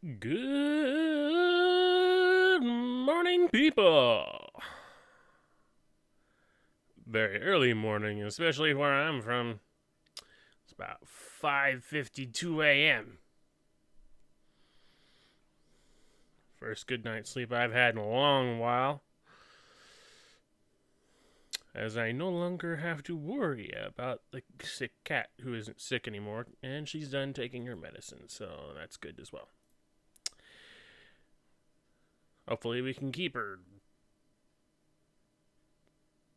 Good morning, people. Very early morning, especially where I'm from. It's about 5:52 a.m. First good night's sleep I've had in a long while, as I no longer have to worry about the sick cat who isn't sick anymore, and she's done taking her medicine, so that's good as well. Hopefully we can keep her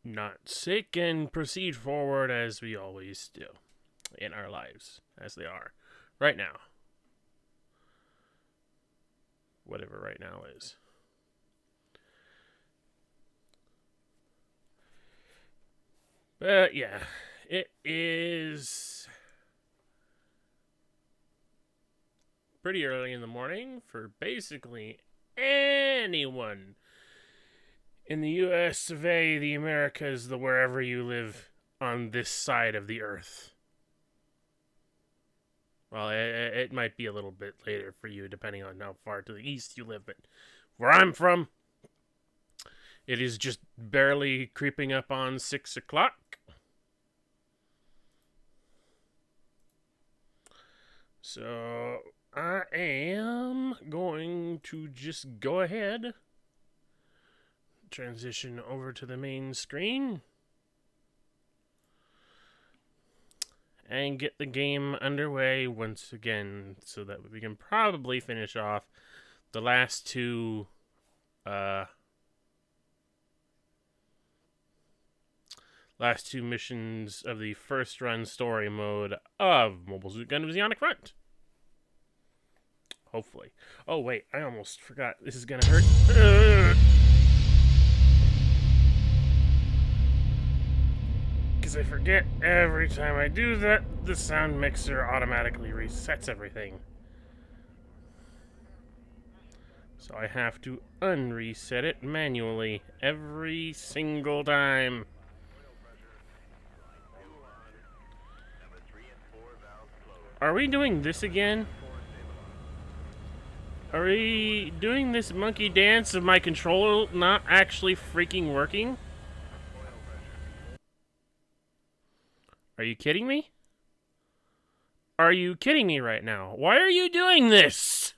not sick and proceed forward as we always do in our lives, as they are right now. Whatever right now is. But yeah, it is pretty early in the morning for basically anyone in the US of A, the Americas, the wherever you live on this side of the earth. Well, it might be a little bit later for you, depending on how far to the east you live, but where I'm from, it is just barely creeping up on 6 o'clock. So I am going to just go ahead, transition over to the main screen, and get the game underway once again so that we can probably finish off the last two missions of the first run story mode of Mobile Suit Gundam Zeonic Front. Hopefully. Oh wait, I almost forgot. This is gonna hurt. Because I forget every time I do that, the sound mixer automatically resets everything. So I have to unreset it manually every single time. Are we doing this again? Are we doing this monkey dance of my controller not actually freaking working? Are you kidding me? Are you kidding me right now? Why are you doing this?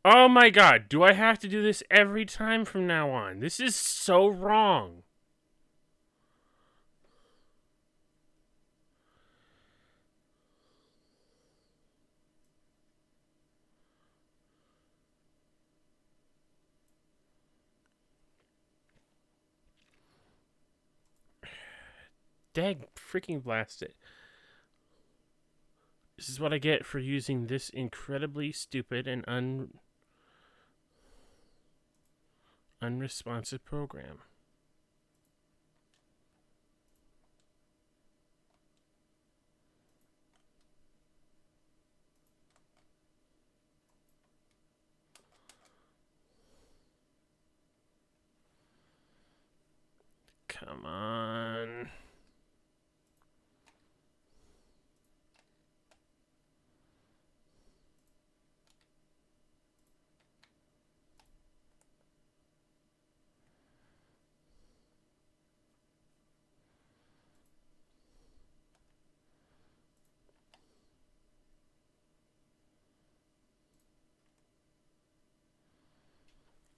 Oh my god, do I have to do this every time from now on? This is so wrong. Dag freaking blast it. This is what I get for using this incredibly stupid and unresponsive program. Come on.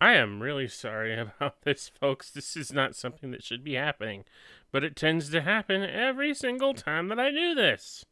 I am really sorry about this, folks. This is not something that should be happening, but it tends to happen every single time that I do this.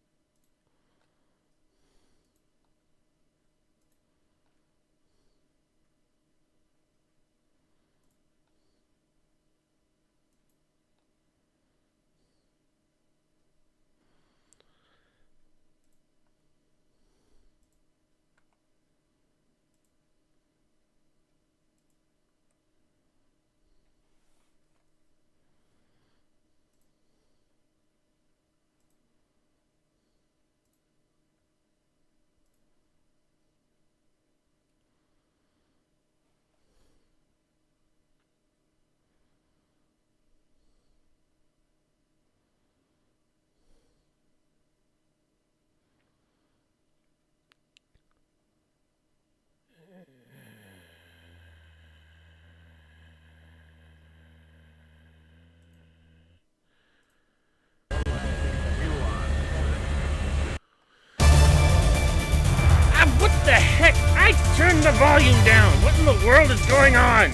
turn the volume down! What in the world is going on?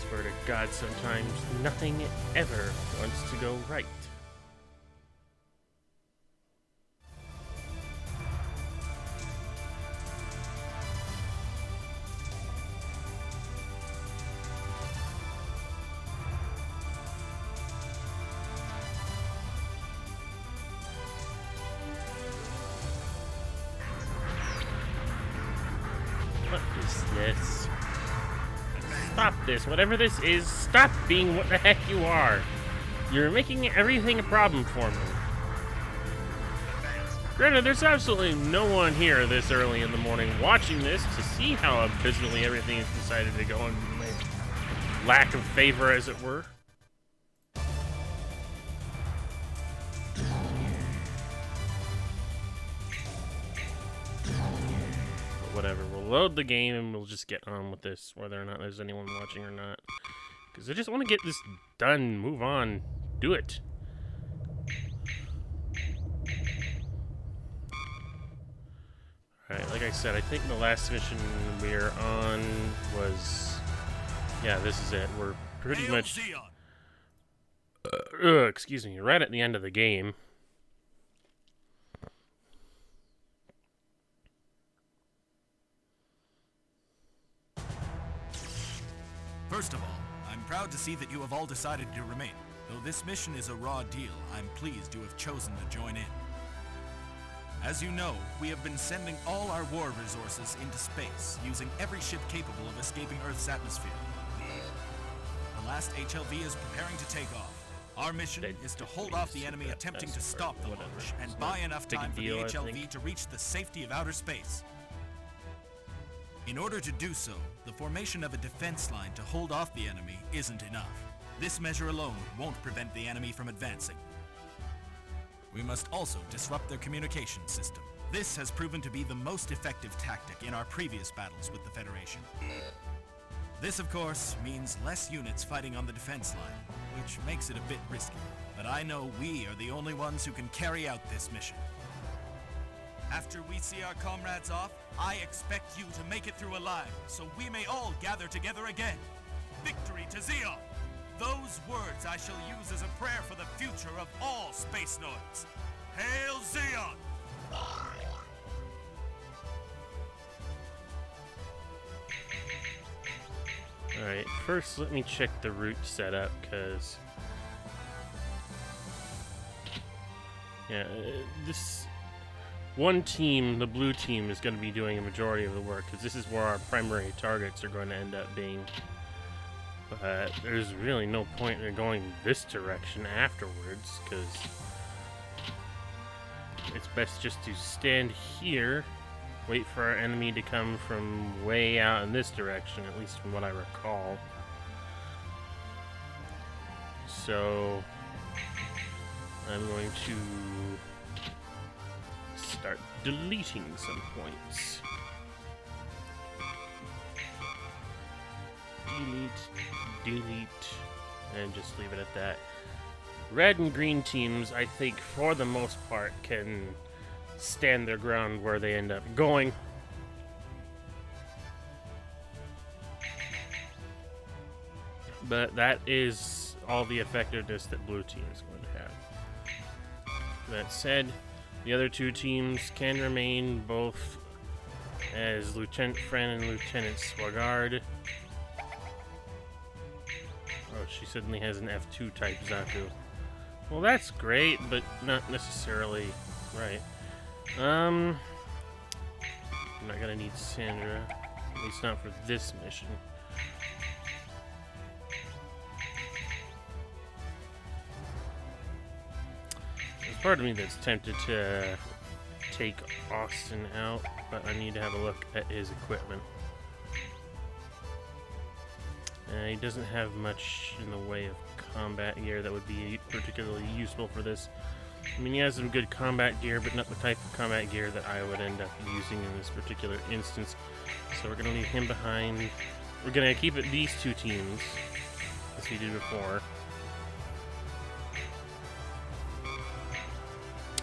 Swear to God, sometimes nothing ever wants to go right. What is this? Stop this. Whatever this is, stop being what the heck you are. You're making everything a problem for me. Granted, there's absolutely no one here this early in the morning watching this to see how abysmally everything has decided to go in my lack of favor, as it were. Whatever, we'll load the game and we'll just get on with this, whether or not there's anyone watching or not. Because I just want to get this done, move on, do it. Alright, like I said, I think the last mission we're on was... Yeah, this is it. We're pretty much... excuse me, right at the end of the game. First of all, I'm proud to see that you have all decided to remain. Though this mission is a raw deal, I'm pleased you have chosen to join in. As you know, we have been sending all our war resources into space, using every ship capable of escaping Earth's atmosphere. The last HLV is preparing to take off. Our mission is to hold off the enemy attempting to stop the launch, and buy enough time for the HLV to reach the safety of outer space. In order to do so, the formation of a defense line to hold off the enemy isn't enough. This measure alone won't prevent the enemy from advancing. We must also disrupt their communication system. This has proven to be the most effective tactic in our previous battles with the Federation. This, of course, means less units fighting on the defense line, which makes it a bit risky. But I know we are the only ones who can carry out this mission. After we see our comrades off, I expect you to make it through alive, so we may all gather together again. Victory to Zeon! Those words I shall use as a prayer for the future of all space noids. Hail Zeon! Alright, first let me check the route setup, because... Yeah, this... One team, the blue team, is going to be doing a majority of the work, because this is where our primary targets are going to end up being. But there's really no point in going this direction afterwards, because it's best just to stand here, wait for our enemy to come from way out in this direction, at least from what I recall. So I'm going to start deleting some points. Delete, and just leave it at that. Red and green teams, I think, for the most part, can stand their ground where they end up going. But that is all the effectiveness that blue team is going to have. That said, the other two teams can remain both as Lieutenant Fren and Lieutenant Swagard. Oh, she suddenly has an F2 type Zaku. Well, that's great, but not necessarily right. I'm not gonna need Sandra, at least not for this mission. There's part of me that's tempted to take Austin out, but I need to have a look at his equipment. He doesn't have much in the way of combat gear that would be particularly useful for this. I mean, he has some good combat gear, but not the type of combat gear that I would end up using in this particular instance. So we're gonna leave him behind. We're gonna keep it these two teams, as we did before.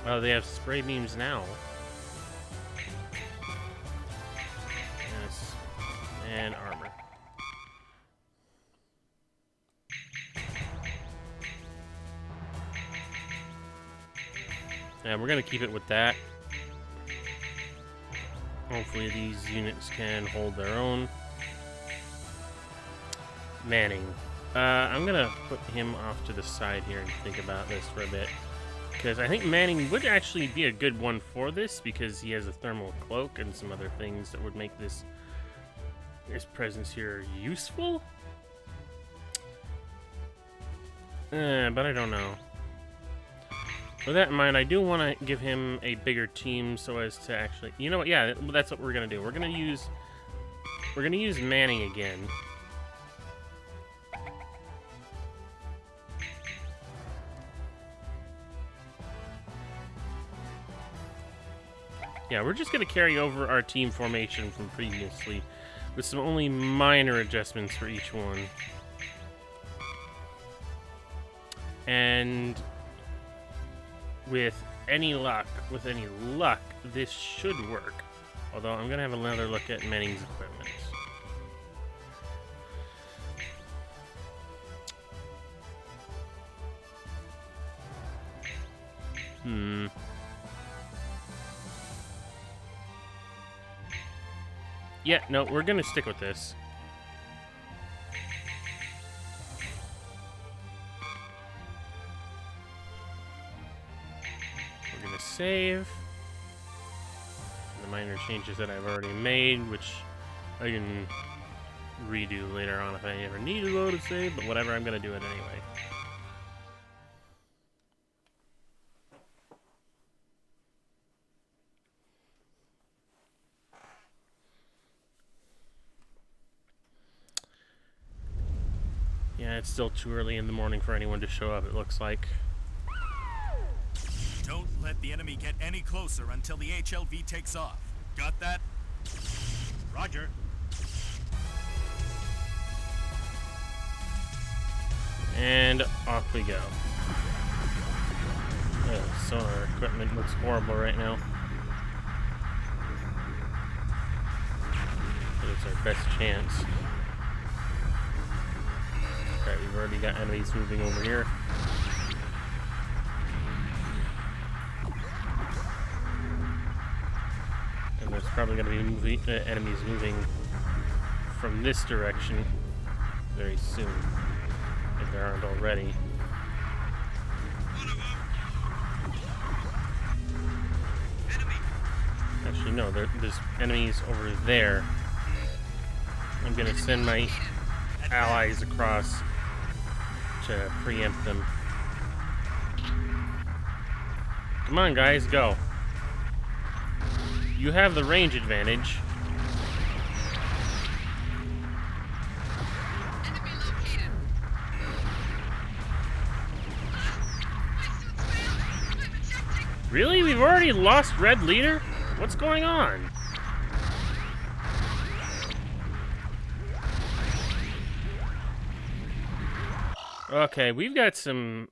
Oh, they have spray beams now. Yes. And armor. Yeah, we're gonna keep it with that. Hopefully these units can hold their own. Manning. I'm gonna put him off to the side here and think about this for a bit. Because I think Manning would actually be a good one for this, because he has a thermal cloak and some other things that would make his presence here useful. But I don't know. With that in mind, I do want to give him a bigger team so as to actually, you know what? Yeah, that's what we're gonna do. We're gonna use Manning again. Yeah, we're just gonna carry over our team formation from previously, with some only minor adjustments for each one. And with any luck, this should work. Although I'm gonna have another look at Manning's equipment. Yeah, no, we're gonna stick with this. We're gonna save the minor changes that I've already made, which I can redo later on if I ever need to load a save, but whatever, I'm gonna do it anyway. Yeah, it's still too early in the morning for anyone to show up, it looks like. Don't let the enemy get any closer until the HLV takes off. Got that? Roger. And off we go. So our equipment looks horrible right now. But it's our best chance. Alright, we've already got enemies moving over here. And there's probably going to be enemies moving from this direction very soon, if there aren't already. Actually, no, there's enemies over there. I'm going to send my allies across to preempt them. Come on, guys, go. You have the range advantage. Really? We've already lost Red Leader? What's going on? Okay, we've got some...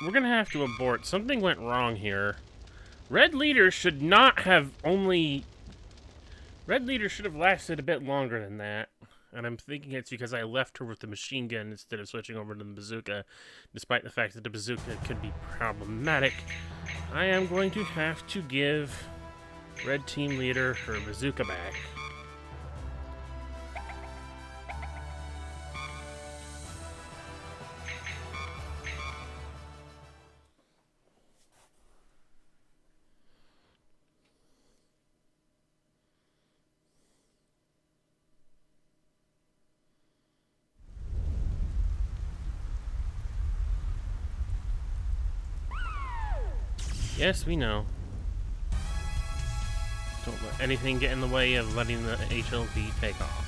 We're gonna have to abort. Something went wrong here. Red Leader should not have only... Red Leader should have lasted a bit longer than that. And I'm thinking it's because I left her with the machine gun instead of switching over to the bazooka. Despite the fact that the bazooka could be problematic, I am going to have to give Red Team Leader her bazooka back. Yes, we know. Don't let anything get in the way of letting the HLV take off.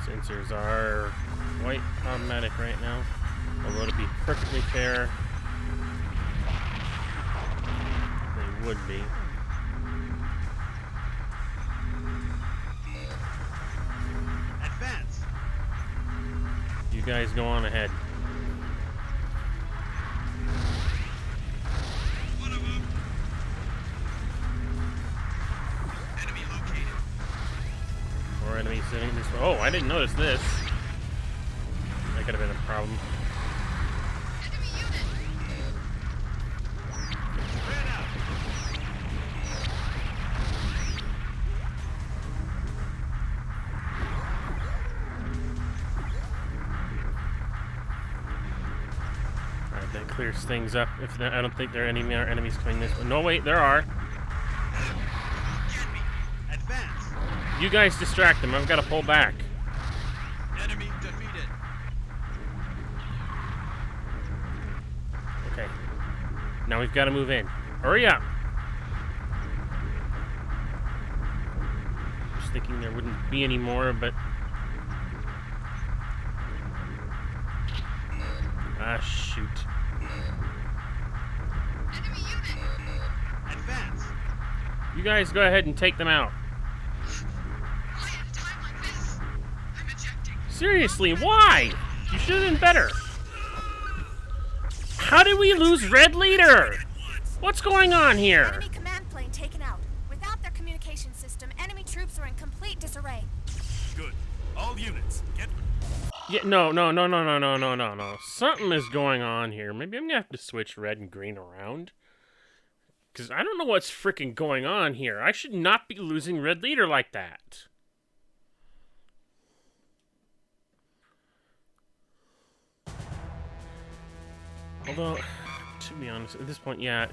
Sensors are quite problematic right now. Although to be perfectly fair, they would be. Advance. You guys go on ahead. One of them. Enemy located. Or enemies sitting this way. Oh, I didn't notice this. That could have been a problem. Enemy unit. Spread out. Alright, that clears things up. If I don't think there are any more enemies coming this way. No, wait, there are. Get me. Advance. You guys distract them. I've got to pull back. Enemy defeated. Okay. Now we've got to move in. Hurry up. Just thinking there wouldn't be any more, but... Ah, shoot. Enemy unit. Advance. You guys go ahead and take them out. Why at a time like this? I'm ejecting. Seriously, why? You should have been better. How did we lose Red Leader? What's going on here? Enemy command plane taken out. Without their communication system, enemy troops are in complete disarray. Good. All units, get... Yeah, no. Something is going on here. Maybe I'm gonna have to switch red and green around. Because I don't know what's freaking going on here. I should not be losing Red Leader like that. Although, to be honest, at this point, yeah,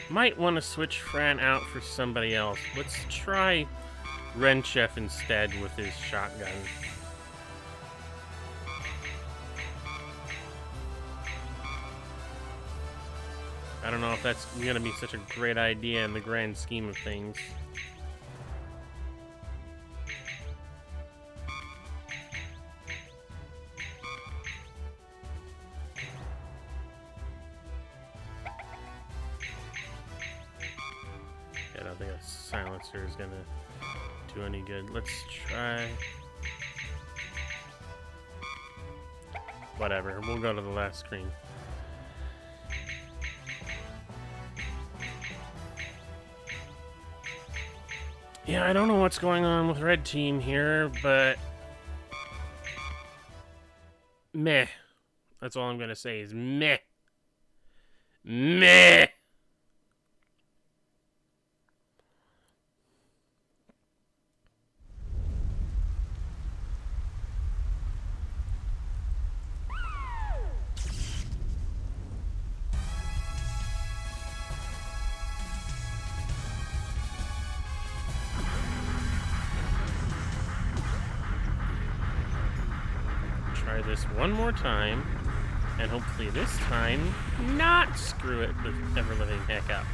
might want to switch Fran out for somebody else. Let's try Renchef instead with his shotgun. I don't know if that's going to be such a great idea in the grand scheme of things. I don't think a silencer is going to do any good. Let's try... Whatever, we'll go to the last screen. Yeah, I don't know what's going on with Red Team here, but... Meh. That's all I'm going to say is meh. Meh! Try this one more time, and hopefully this time not screw it the ever-living heck up.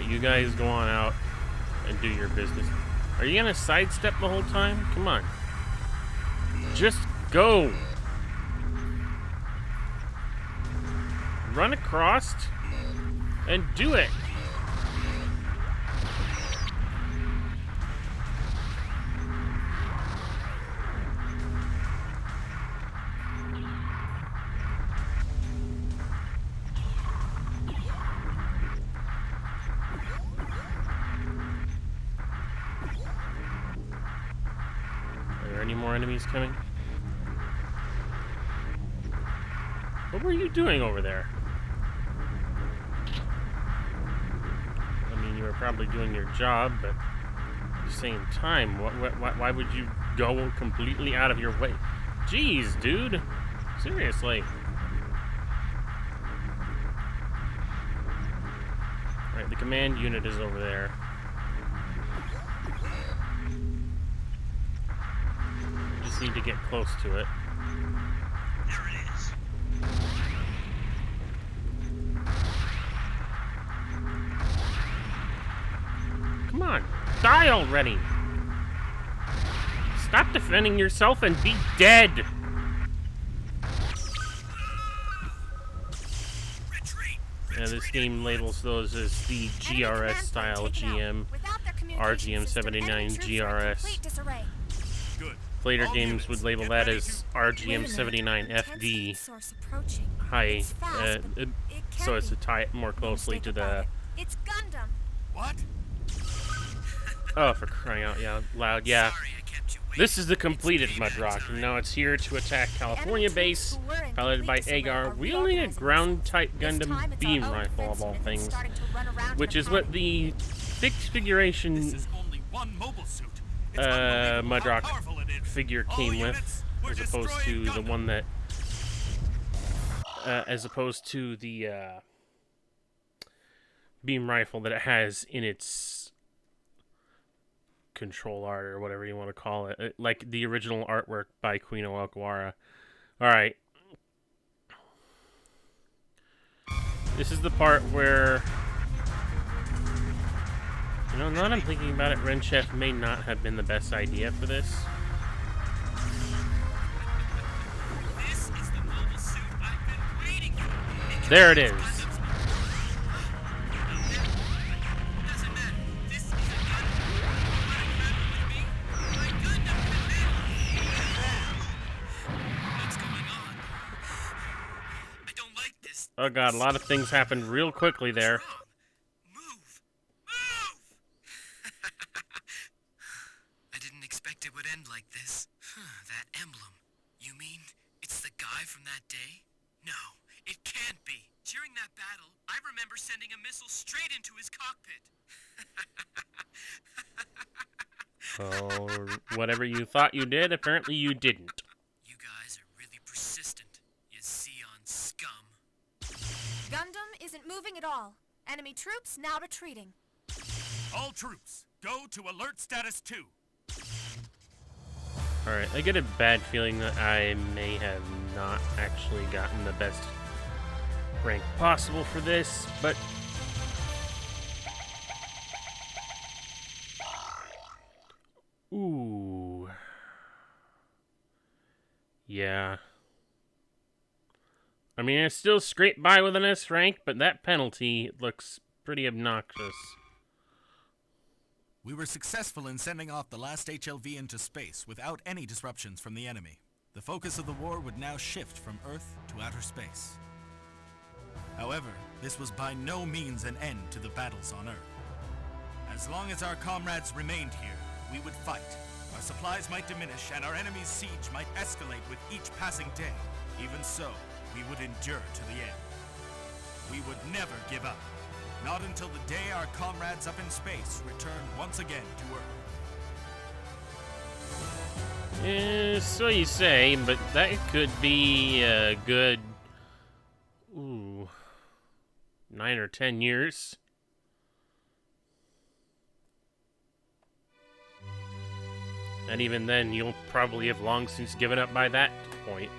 You guys go on out and do your business. Are you gonna sidestep the whole time? Come on. Just go. Run across and do it. Any more enemies coming? What were you doing over there? I mean, you were probably doing your job, but at the same time, why would you go completely out of your way? Jeez, dude. Seriously. command unit is over there. Just need to get close to it. There it is. Come on, die already! Stop defending yourself and be dead! Yeah, this game labels those as the GRS style GM, RGM 79 GRS. Good. Later All games units, would label get that ready as to- RGM 79 FD. High, so as to tie it more closely to the. It's Gundam. What? Oh, for crying out loud! Yeah. Sorry I kept you waiting. This is the completed Mudrock, and now it's here to attack California base, piloted by Agar, wielding a ground-type Gundam beam rifle of all things, which is what the fixed figuration This is only one mobile suit. It's unbelievable how Mudrock powerful it is. figure All came with, units, we're as opposed to destroying the Gundam. one that, as opposed to the beam rifle that it has in its control art, or whatever you want to call it, like the original artwork by Queen Okawara. Alright. This is the part where, you know, now that I'm thinking about it, Ren Chef may not have been the best idea for this. This is the mobile suit I've been waiting for. There it is. Doesn't matter. This is a Gundam. My Gundam What's going on? I don't like this. Oh god, a lot of things happened real quickly there. What's wrong? Move! Move! I didn't expect it would end like this. That emblem. You mean it's the guy from that day? No, it can't be. During that battle, I remember sending a missile straight into his cockpit. Oh, whatever you thought you did, apparently you didn't. You guys are really persistent, you Zeon scum. Gundam isn't moving at all. Enemy troops now retreating. All troops, go to alert status 2. Alright, I get a bad feeling that I may have not actually gotten the best rank possible for this, but ooh. Yeah. I mean, I still scraped by with an S rank, but that penalty looks pretty obnoxious. We were successful in sending off the last HLV into space without any disruptions from the enemy. The focus of the war would now shift from Earth to outer space. However, this was by no means an end to the battles on Earth. As long as our comrades remained here, we would fight. Our supplies might diminish and our enemy's siege might escalate with each passing day. Even so, we would endure to the end. We would never give up. Not until the day our comrades up in space return once again to Earth. So you say, but that could be a good, 9 or 10 years. And even then, you'll probably have long since given up by that point.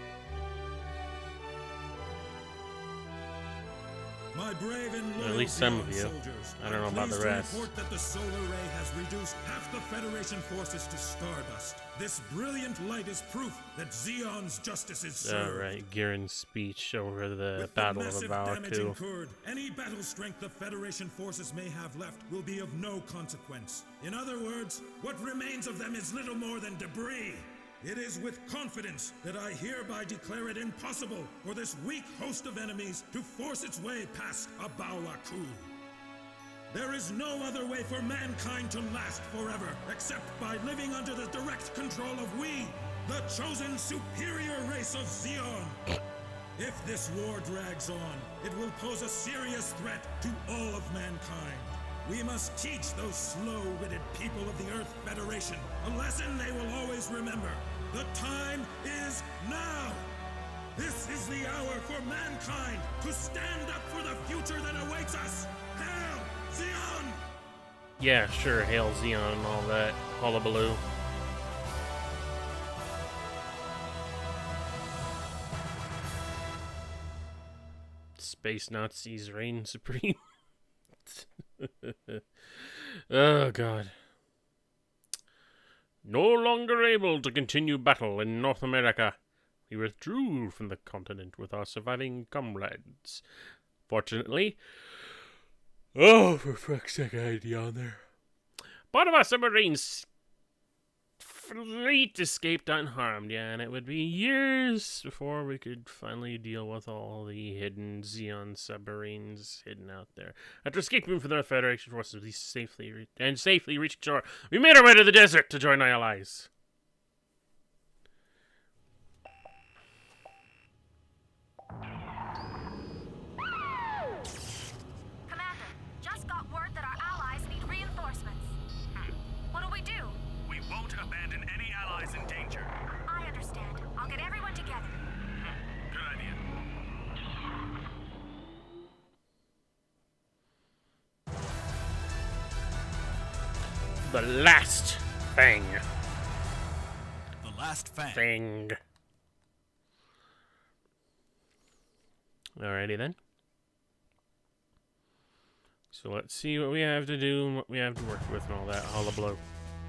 My brave and Or at loyal least some of Zeon you. soldiers, I don't know I'm about the pleased to rest. report that the solar ray has reduced half the Federation forces to stardust. This brilliant light is proof that Zeon's justice is served. Alright, Girin's speech over the With Battle the of massive damage Avalaku. incurred, any battle strength the Federation forces may have left will be of no consequence. In other words, what remains of them is little more than debris. It is with confidence that I hereby declare it impossible for this weak host of enemies to force its way past Avalaku. There is no other way for mankind to last forever except by living under the direct control of we, the chosen superior race of Zeon. If this war drags on, it will pose a serious threat to all of mankind. We must teach those slow-witted people of the Earth Federation a lesson they will always remember. The time is now! This is the hour for mankind to stand up for the future that awaits us! Hell Zeon! Yeah, sure, hail Zeon and all that. Hullabaloo. Space Nazis reign supreme. Oh, God. No longer able to continue battle in North America, we withdrew from the continent with our surviving comrades. Fortunately... Oh, for fuck's sake, I had on there. Part of our submarine's fleet escaped unharmed, yeah, and it would be years before we could finally deal with all the hidden Zeon submarines hidden out there. After escaping from the Federation forces, we safely reached shore. We made our way to the desert to join our allies. Commander, just got word that our allies need reinforcements. What'll we do? We won't abandon any allies in danger. I understand. I'll get everyone together. Good idea. The last thing. The last Thing. Alrighty then. So let's see what we have to do and what we have to work with and all that hullabaloo.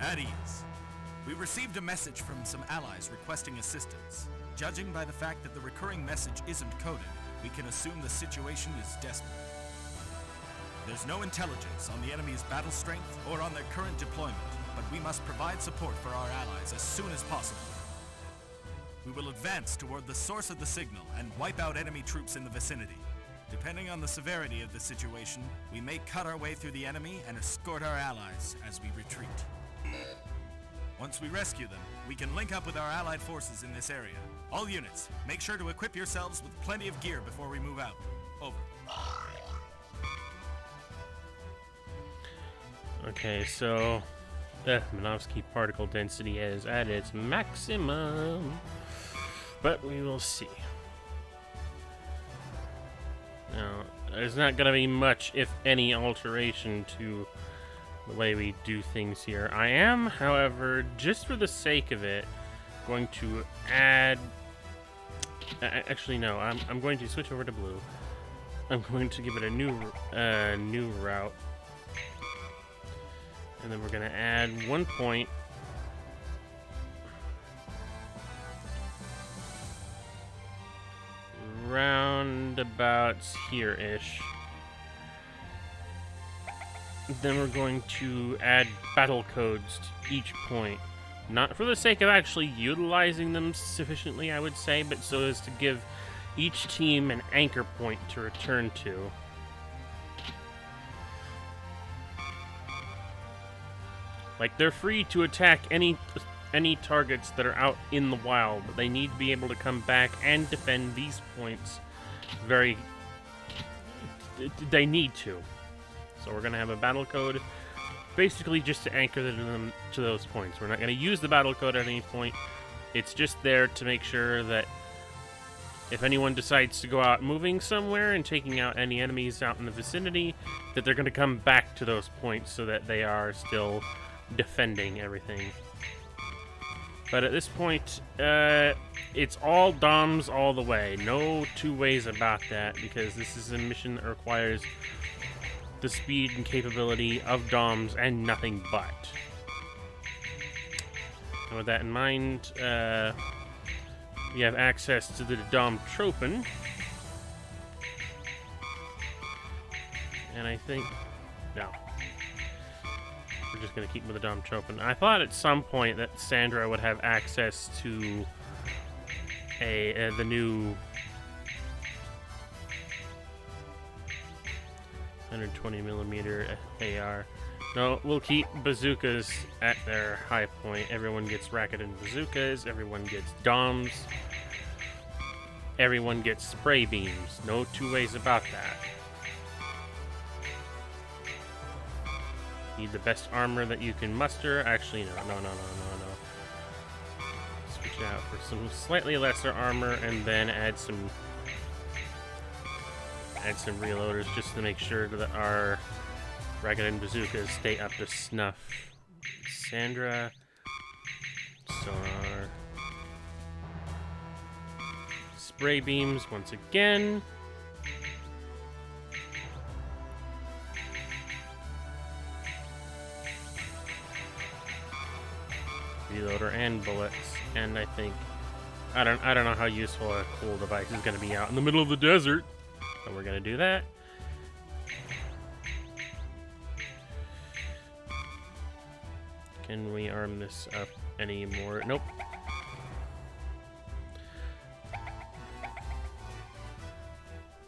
At ease. We received a message from some allies requesting assistance. Judging by the fact that the recurring message isn't coded, we can assume the situation is desperate. There's no intelligence on the enemy's battle strength or on their current deployment, but we must provide support for our allies as soon as possible. We will advance toward the source of the signal and wipe out enemy troops in the vicinity. Depending on the severity of the situation, we may cut our way through the enemy and escort our allies as we retreat. Once we rescue them, we can link up with our allied forces in this area. All units, make sure to equip yourselves with plenty of gear before we move out. Over. Okay, so Minovsky particle density is at its maximum, but we will see. Now, there's not going to be much, if any, alteration to the way we do things here. I am, however, just for the sake of it, going to add... actually, no, I'm going to switch over to blue. I'm going to give it a new route. And then we're going to add 1 point roundabouts here-ish. Then we're going to add battle codes to each point. Not for the sake of actually utilizing them sufficiently, I would say, but so as to give each team an anchor point to return to. Like, they're free to attack any targets that are out in the wild, but they need to be able to come back and defend these points they need to. So we're going to have a battle code, basically just to anchor them to those points. We're not going to use the battle code at any point. It's just there to make sure that if anyone decides to go out moving somewhere and taking out any enemies out in the vicinity, that they're going to come back to those points so that they are still defending everything. But at this point, it's all DOMs all the way. No two ways about that, because this is a mission that requires the speed and capability of DOMs and nothing but. And with that in mind, we have access to the DOM Tropin. And I think... no. We're just going to keep with the Dom Tropin. I thought at some point that Sandra would have access to the new 120mm AR. No, we'll keep bazookas at their high point. Everyone gets racketed bazookas. Everyone gets DOMs. Everyone gets spray beams. No two ways about that. Need the best armor that you can muster. Actually, no. Switch out for some slightly lesser armor, and then add some reloaders just to make sure that our Ragged and bazookas stay up to snuff. Sandra. Sonar. Spray beams once again. Reloader and bullets, and I think I don't know how useful a cool device is going to be out in the middle of the desert, but we're going to do that. Can we arm this up anymore? Nope.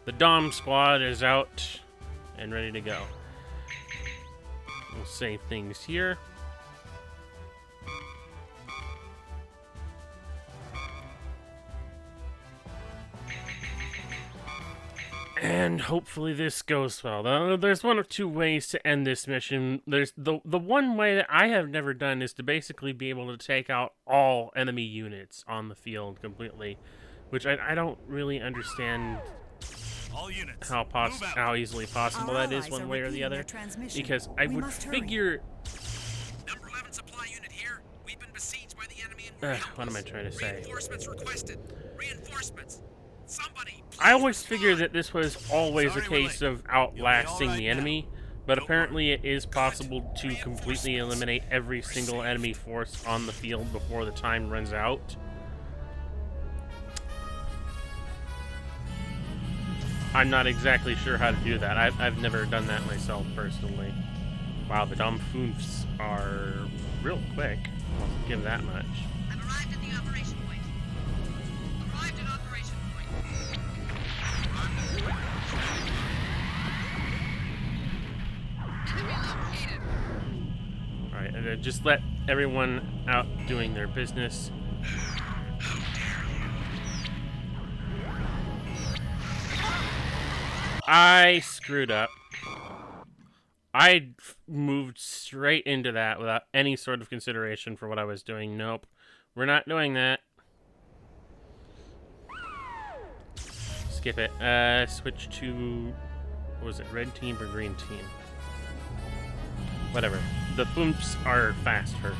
The Dom squad is out and ready to go. We'll save things here. And hopefully this goes well. There's one of two ways to end this mission. There's the one way that I have never done is to basically be able to take out all enemy units on the field completely, which I don't really understand All units, how easily possible that is one way or the other. Because I would figure. Number 11 supply unit here. We've been besieged by the enemy in What am I trying to say? Reinforcements requested. Reinforcements. Somebody. I always figured that this was always a case of outlasting the enemy, but apparently it is possible to completely eliminate every single enemy force on the field before the time runs out. I'm not exactly sure how to do that. I've never done that myself personally. Wow, the Dom Foomfs are real quick. I'll give that much. I've arrived at the operation point. Arrived at operation point. Enemy located. Alright, and just let everyone out doing their business. I screwed up. I moved straight into that without any sort of consideration for what I was doing. Nope. We're not doing that. Skip it. Switch to... what was it? Red team or green team? Whatever. The Foomps are faster.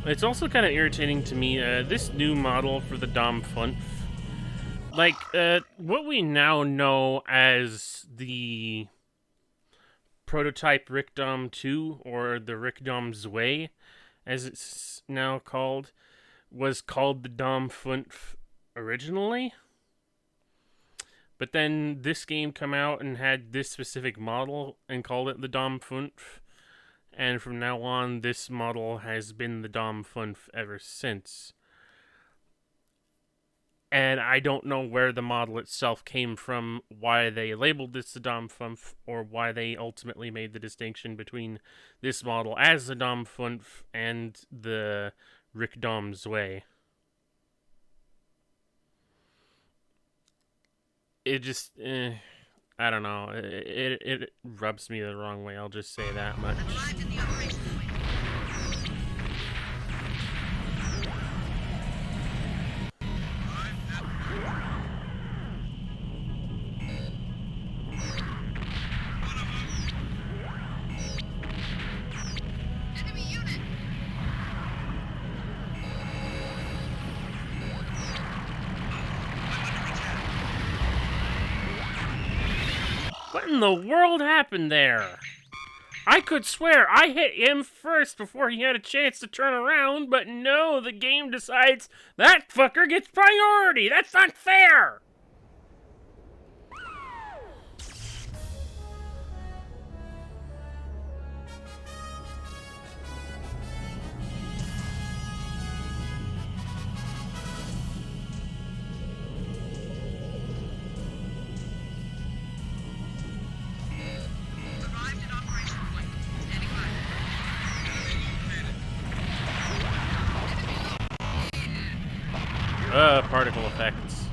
It's also kind of irritating to me, this new model for the Dom Funf. Like, what we now know as the prototype Rickdom 2, or the Rickdom Zwei, as it's now called, was called the Dom Funf originally. But then this game come out and had this specific model and called it the Dom Funf. And from now on, this model has been the Dom Funf ever since. And I don't know where the model itself came from, why they labeled this the Dom Funf, or why they ultimately made the distinction between this model as the Dom Funf and the Rickdom Zwei. It just, I don't know. It rubs me the wrong way. I'll just say that much. I've arrived in the operation point. Enemy unit. What in the world happened there? I could swear I hit him first before he had a chance to turn around, but no, the game decides that fucker gets priority. That's not fair. Arrived at operation point. Standing by. Particle effects.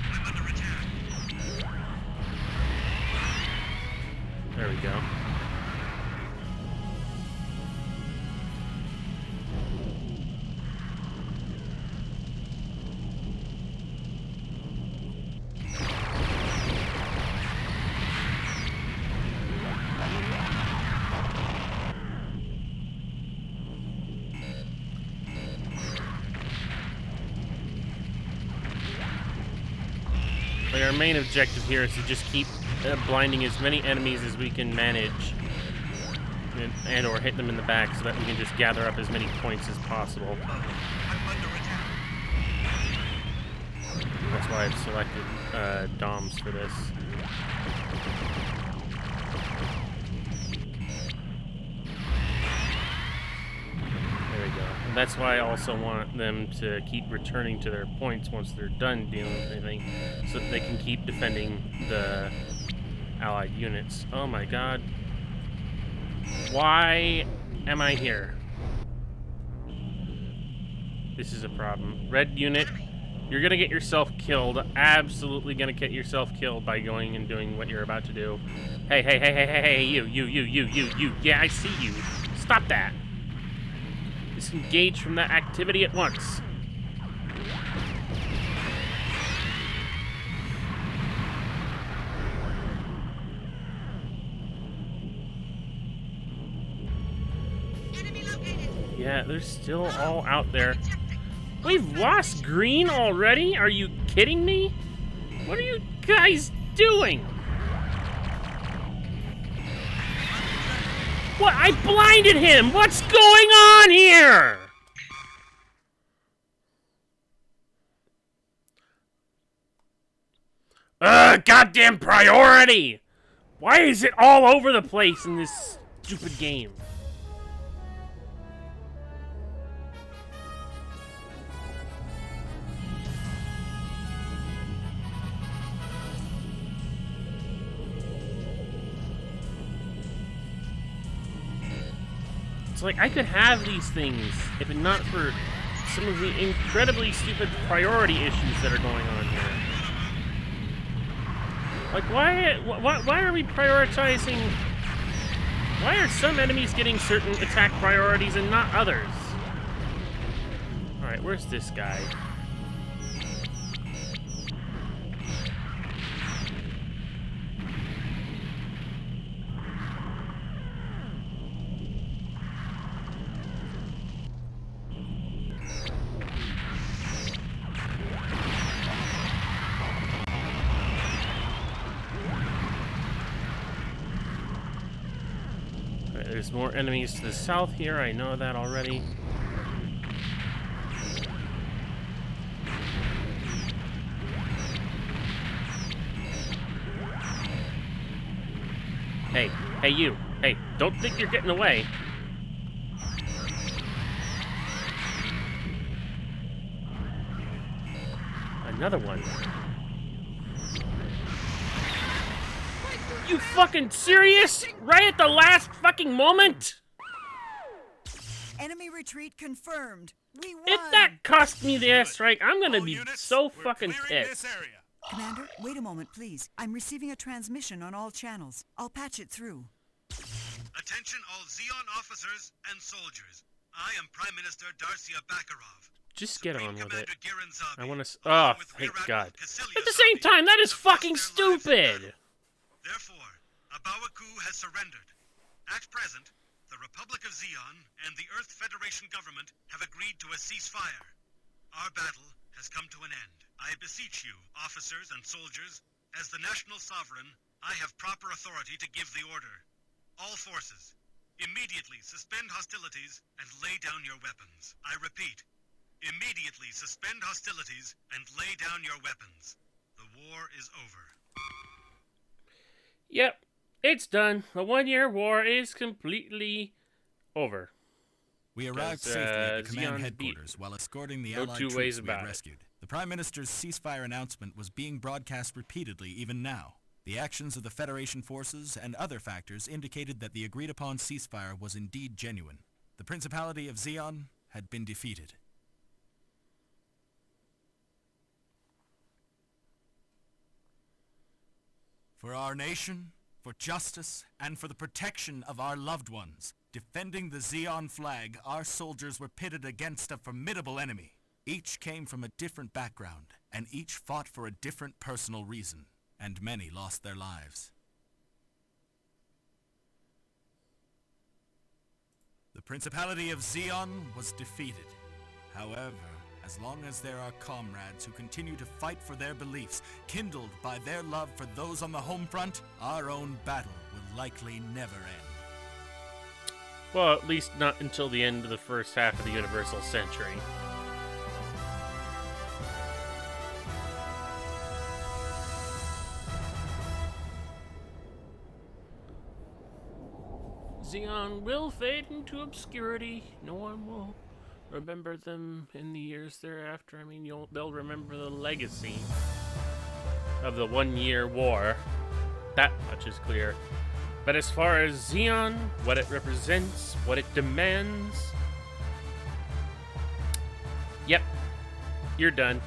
I'm under attack. There we go. our main objective here is to just keep blinding as many enemies as we can manage, and or hit them in the back so that we can just gather up as many points as possible. That's why I've selected DOMs for this. There we go. And that's why I also want them to keep returning to their points once they're done dealing with anything, so that they can keep defending the allied units. Oh my god. Why am I here? This is a problem. Red unit, you're gonna get yourself killed. Absolutely gonna get yourself killed by going and doing what you're about to do. Hey, hey, hey, hey, hey, hey, you. Yeah, I see you. Stop that. Disengage from that activity at once. Yeah, they're still all out there. We've lost green already? Are you kidding me? What are you guys doing? What? I blinded him! What's going on here? Goddamn priority! Why is it all over the place in this stupid game? It's like I could have these things if it not for some of the incredibly stupid priority issues that are going on here. Like, why are we prioritizing? Why are some enemies getting certain attack priorities and not others? Alright, where's this guy? There's more enemies to the south here, I know that already. Hey you, hey, don't think you're getting away. Another one. You fucking serious? Right at the last fucking moment? Enemy retreat confirmed. We won. If that cost me the airstrike, I'm gonna be so fucking pissed. Commander, wait a moment, please. I'm receiving a transmission on all channels. I'll patch it through. Attention all Zeon officers and soldiers. I am Prime Minister Darcia Bakarov. Just get on with it. I want to. Oh, Oh, thank God. At the same time, that is fucking stupid. Therefore, Abawaku has surrendered. At present, the Republic of Zeon and the Earth Federation government have agreed to a ceasefire. Our battle has come to an end. I beseech you, officers and soldiers, as the national sovereign, I have proper authority to give the order. All forces, immediately suspend hostilities and lay down your weapons. I repeat, immediately suspend hostilities and lay down your weapons. The war is over. Yep, it's done. The 1-year war is completely over. We arrived safely at the command headquarters while escorting the Allied troops we had rescued. The Prime Minister's ceasefire announcement was being broadcast repeatedly even now. The actions of the Federation forces and other factors indicated that the agreed-upon ceasefire was indeed genuine. The Principality of Zeon had been defeated. For our nation, for justice, and for the protection of our loved ones, defending the Zeon flag, our soldiers were pitted against a formidable enemy. Each came from a different background, and each fought for a different personal reason, and many lost their lives. The Principality of Zeon was defeated. However, As long as there are comrades who continue to fight for their beliefs, kindled by their love for those on the home front, our own battle will likely never end. Well, at least not until the end of the first half of the Universal Century. Zeon will fade into obscurity. No one will remember them in the years thereafter. I mean, they'll remember the legacy of the 1-year war. That much is clear. But as far as Zeon, what it represents, what it demands... Yep. You're done.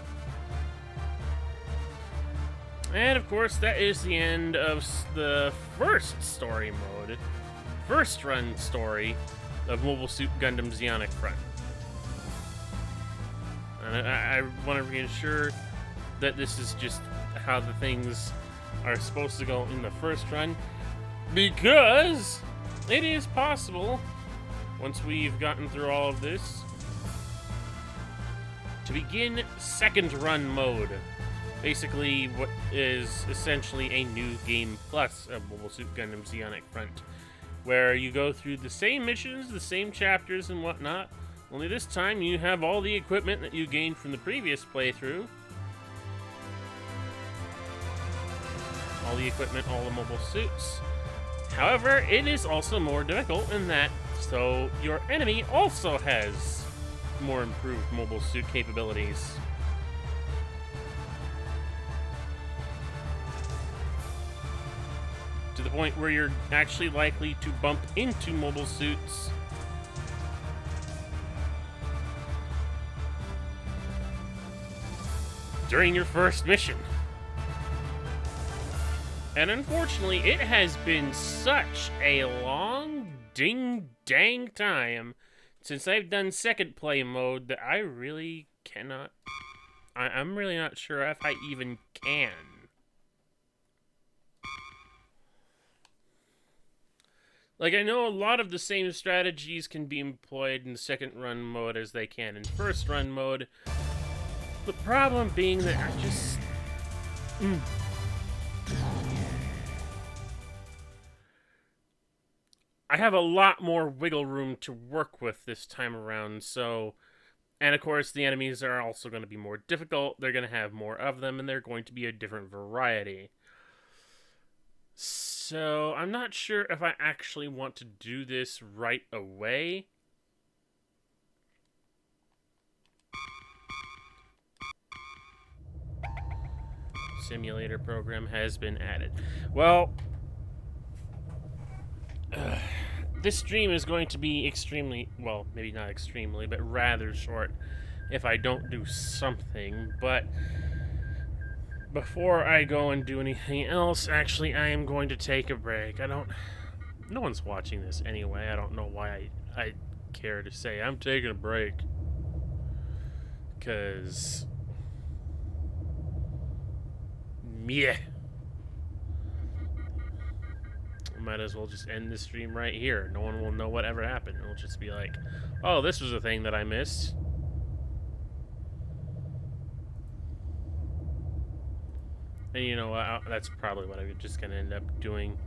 And of course, that is the end of the first story mode. First run story of Mobile Suit Gundam Zeonic Front. And I want to reassure that this is just how the things are supposed to go in the first run, because it is possible, once we've gotten through all of this, to begin second run mode. Basically, what is essentially a new game plus of Mobile Suit Gundam Zeonic Front, where you go through the same missions, the same chapters and whatnot, only this time you have all the equipment that you gained from the previous playthrough. All the equipment, all the mobile suits. However, it is also more difficult in that, so your enemy also has more improved mobile suit capabilities. To the point where you're actually likely to bump into mobile suits during your first mission. And unfortunately, it has been such a long ding-dang time since I've done second play mode that I really cannot... I'm really not sure if I even can. Like, I know a lot of the same strategies can be employed in second run mode as they can in first run mode. The problem being that I just... I have a lot more wiggle room to work with this time around, so... And of course, the enemies are also going to be more difficult, they're going to have more of them, and they're going to be a different variety. So, I'm not sure if I actually want to do this right away. Simulator program has been added. Well, this stream is going to be extremely, well, maybe not extremely, but rather short if I don't do something. But before I go and do anything else, actually, I am going to take a break. No one's watching this anyway. I don't know why I care to say I'm taking a break. Because... yeah. Might as well just end the stream right here. No one will know whatever happened. It'll just be like, oh, this was a thing that I missed. And you know what? That's probably what I'm just going to end up doing.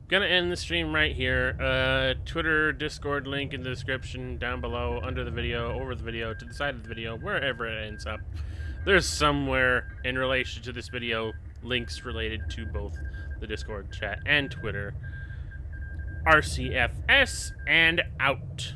Gonna end the stream right here. Twitter, Discord link in the description, down below, under the video, over the video, to the side of the video, wherever it ends up. There's somewhere in relation to this video links related to both the Discord chat and Twitter. RCFS and out.